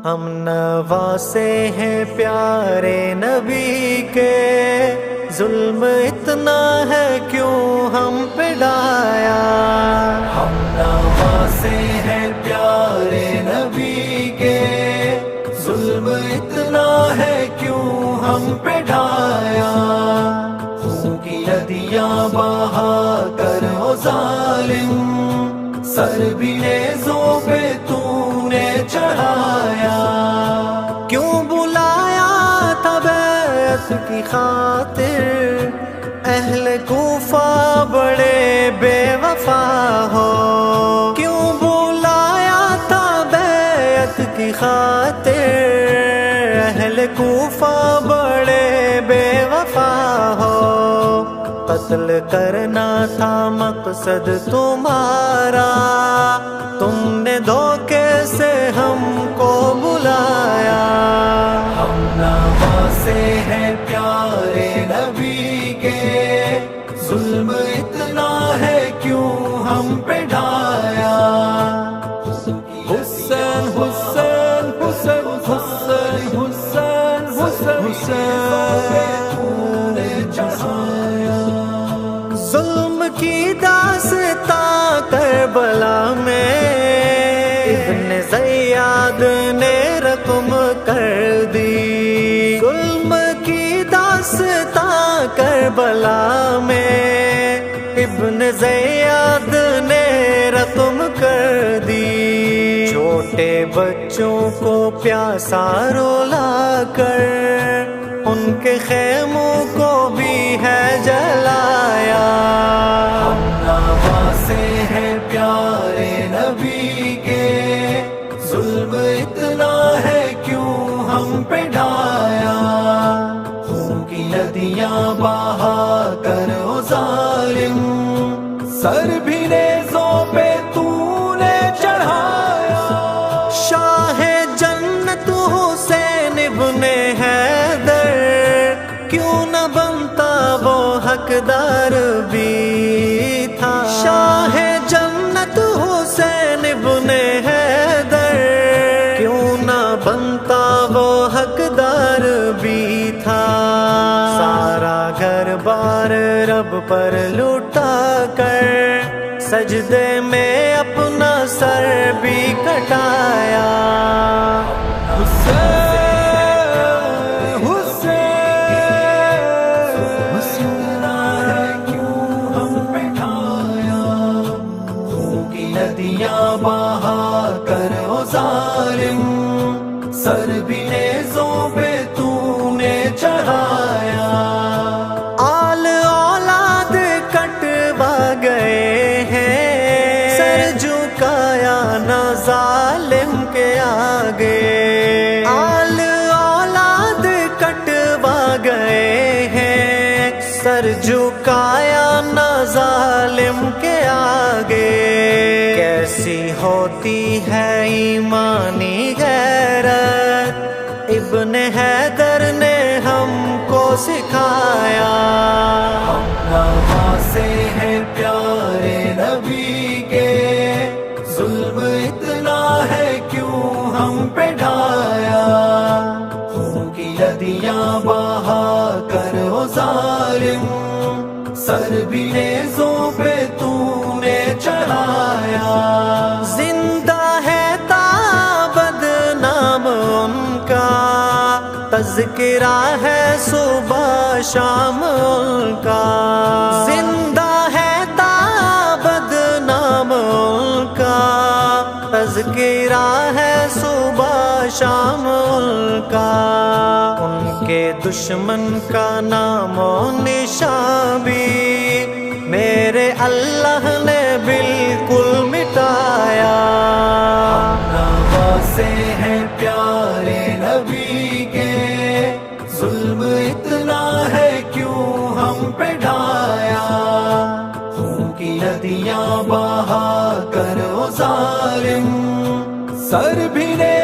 ہم نواسے ہیں پیارے نبی کے، ظلم اتنا ہے کیوں ہم پہ ڈھایا۔ ہم نواسے ہیں پیارے نبی کے، ظلم اتنا ہے کیوں ہم پہ ڈھایا۔ خون کی ندیاں بہا کر او ظالم، سر بھی نیزوں پہ تو نے چڑھایا۔ کیوں بلایا تھا بیعت کی خاطر، اہل کوفہ بڑے بے وفا ہو۔ کیوں بلایا تھا بیعت کی خاطر، اہل کوفہ بڑے بے وفا ہو۔ قتل کرنا تھا مقصد تمہارا، تم نے دھوکے سے ہم کو بلایا۔ ہم نواسے ہیں پیارے نبی کے، ظلم اتنا ہے کیوں ہم پہ ڈھایا۔ حسین حسین حسین حسین حسین حسین حسین چڑھایا۔ ظلم کی داستاں کربلا میں ابن زیاد نے رقم کر دی۔ ظلم کی داستاں کربلا میں ابن زیاد نے رقم کر دی۔ چھوٹے بچوں کو پیاسا رلا کر ان کے خیموں کو بھی ہے جلایا۔ ہم نواسے ہیں پیارے نبی کے، ظلم اتنا ہے کیوں ہم پہ ڈھایا۔ خون کی ندیاں بہا کر او ظالم، سر بھی نیزوں پہ تو نے چڑھایا۔ شاہ جنت حسین ابن حیدر، کیوں نہ بنتا وہ حقدار بھی تھا۔ شاہ جنت حسین ابن حیدر، کیوں نہ بنتا وہ حقدار بھی تھا۔ سارا گھر بار رب پر لٹا کر، سجدے میں اپنا سر بھی کٹایا۔ ندیاں بہا کر او ظالم، سر بھی نیزوں پہ تو نے چڑھایا۔ آل اولاد کٹوا گئے ہیں، سر جھکایا نہ ظالم کے آگے۔ آل اولاد کٹوا گئے ہیں، سر جھکایا نہ ظالم کے آگے۔ کیسی ہوتی ہے ایمانی غیرت، ابن حیدر نے ہم کو سکھایا۔ ہم نواسے ہیں پیارے نبی کے، ظلم اتنا ہے کیوں ہم پہ ڈھایا۔ خون کی ندیاں بہا کر او ظالم، سر بھی نیزوں پہ تو نے چڑھایا۔ زندہ ہے تابد نام ان کا، تذکرہ ہے صبح شام ان کا۔ زندہ ہے تابد نام ان کا، تذکرہ ہے صبح شام ان کا۔ ان کے دشمن کا نام و نشان بھی میرے اللہ نے بالکل مٹایا۔ ہم نواسے ہیں پیارے نبی کے، ظلم اتنا ہے کیوں ہم پہ ڈھایا۔ خون کی مہدیاں بہا کر او ظالم، سر بھی نے